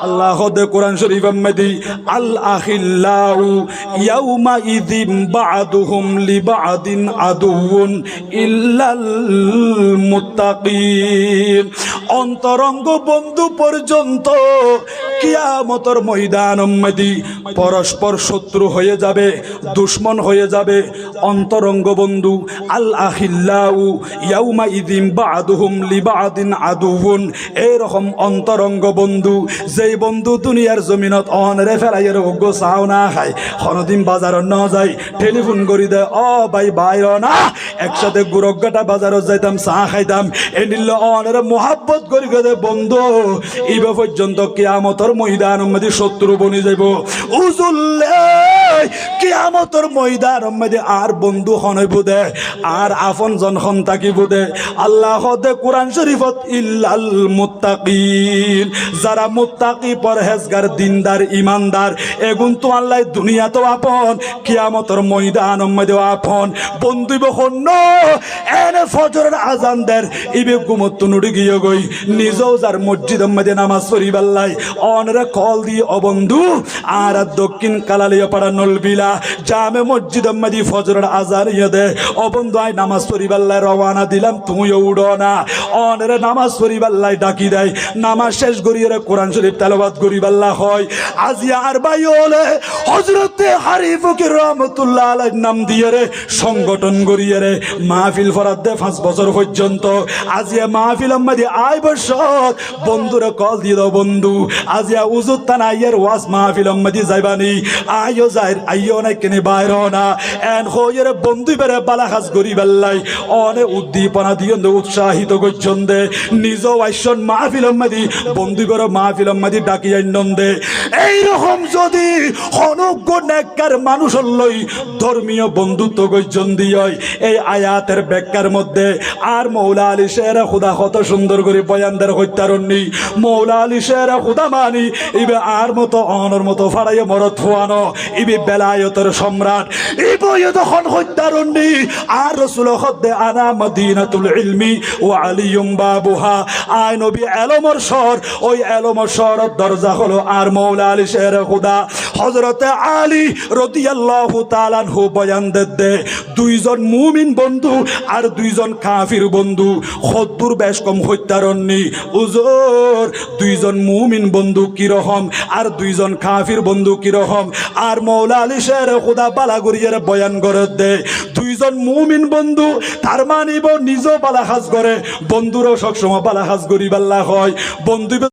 আল্লাহ দে কোরআন শরীফ মধ্যে আল আখিল্লাউ ইয়াউমা ইযিম বা'দুহুম লিবা'দিন আদুউন ইল্লাল মুত্তাকিন। অন্তরঙ্গ বন্ধু পর্যন্ত কিয়ামতের ময়দানের মধ্যে পরস্পর শত্রু হয়ে যাবে, দুশমন হয়ে যাবে। অন্তরঙ্গ বন্ধু আল আখিল্লাউ ইয়াউমা ইযিম বা'দুহুম লিবা'দিন আদুউন, এরকম অন্তরঙ্গ বন্ধু যেই বন্ধু দুনিয়ার জমিনত অনরে ফেলাইয়ের অজ্ঞ চাও না খায়, কোনদিন বাজারত ন যায়, টেলিফোন করি দেয় ও ভাই বাইর না একসাথে গুরগাটা বাজারত যাইতাম চা খাইতাম, এ নিল অনরে মোহাব্বত করি দে বন্ধু। ইবা পর্যন্ত কিয়ামতের ময়দানের মধ্যে শত্রু বনি যাইব। উজুল্লে কিয়ামতের ময়দানের মধ্যে আর বন্ধু হনইব দে, আর আপন জন হন থাকিব দে। আল্লাহ দে কোরআন শরীফত ইল্লাল মুত্তাকিন, যারা মুত্তাকি পরহেজগার দিনদার ইমানদার এগুন তো আল্লাহ দুনিয়াতেও আপন, কিয়ামতের ময়দানের মধ্যে আপন বন্ধু। বহন্ন এনে ফজরের আজান দের ইবে গুমত নুড়ি গিয়ে গই নিজেও যার মসজিদের মধ্যে নামাজ পড়িবাল্লাই অনরে কল দিয়ে ও বন্ধু আর দক্ষিণ কালালিয়া পাড়া নলবিলা জামে মসজিদের মধ্যে ফজরের আজান ইয়ে দে ও বন্ধু আয় নামাজ পড়িবাল্লাই রওয়ানা দিলাম, তুমিও উড়ো না। অনরে নামাজ পড়িবাল্লাই ডাকি দেয়, নামাজ শেষ করিয়ে কোরআন শরীফ তেলাওয়াত করিবাল্লা হয়। আজিয়া আর ভাই ওলে হযরতে হারি ফকির রহমাতুল্লাহ আলাইহির নাম দিয়ে রে সংগঠন করিয়ে রে মাহফিল ফরাদ দে 5 বছর পর্যন্ত। আজিয়া মাহফিল মধ্যে আই বছর বন্ধুরে কল দিয়ে দাও বন্ধু আজিয়া উজুত তানাইয়ের ওয়াজ মাহফিল মধ্যে যাইবানি, আইও যাই আইও না কেনে বাইর না এন হইয়ে রে বন্ধু বেরে বালা কাজ করিবাল্লাই অনে উদ্দীপনা দিয়ে উৎসাহিত করছেন দে নিজেও আইসন মাহফিল মধ্যে বন্ধু বেরো মাহফিল মধ্যে ডাকি আইনন দে। এইরকম যদি অনুজ্ঞ নেককার মানুষ লই ধর্মীয় বন্ধুত্ব গর্জন দিয়ে এই আয়াতের ব্যাখ্যার মধ্যে আর মৌলা আলী শেরে খুদা কত সুন্দর করে বয়ানদের হত্যারণী মৌলা আলী শেরে খুদা মানি ইবে আর মতো অনর মতো ফাড়াইয়ে মরত হওয়ানো ইবে বেলায়তের সম্রাট ইবে তখন হত্যারণী আর রসুল হদ্দে আনা মদিনাতুল ইলমি ও আলিয়ুম বাবুহা। আয় নবী এলমর শহর, ওই এলমর শহরের দরজা হলো আর মৌলা আলী শেরে খুদা হযরতে আলী রাদিয়াল্লাহু তাআলা আনহু বয়ান দে দুইজন মুমিন বন্ধু আর দুইজন কাফির বন্ধু খদ্দুর বেশ কম হত্যারণী উজুর দুইজন মুমিন বন্ধু কিরকম আর দুইজন কাফির বন্ধু কিরকম আর মৌলা আলী শেরে খুদা বালাগুড়িয়ার বয়ান করে দে দুইজন মুমিন বন্ধু তার মানিব নিজও বালা কাজ করে বন্ধুরও সবসময় বালা কাজ করিবাল্লা হয় বন্ধু।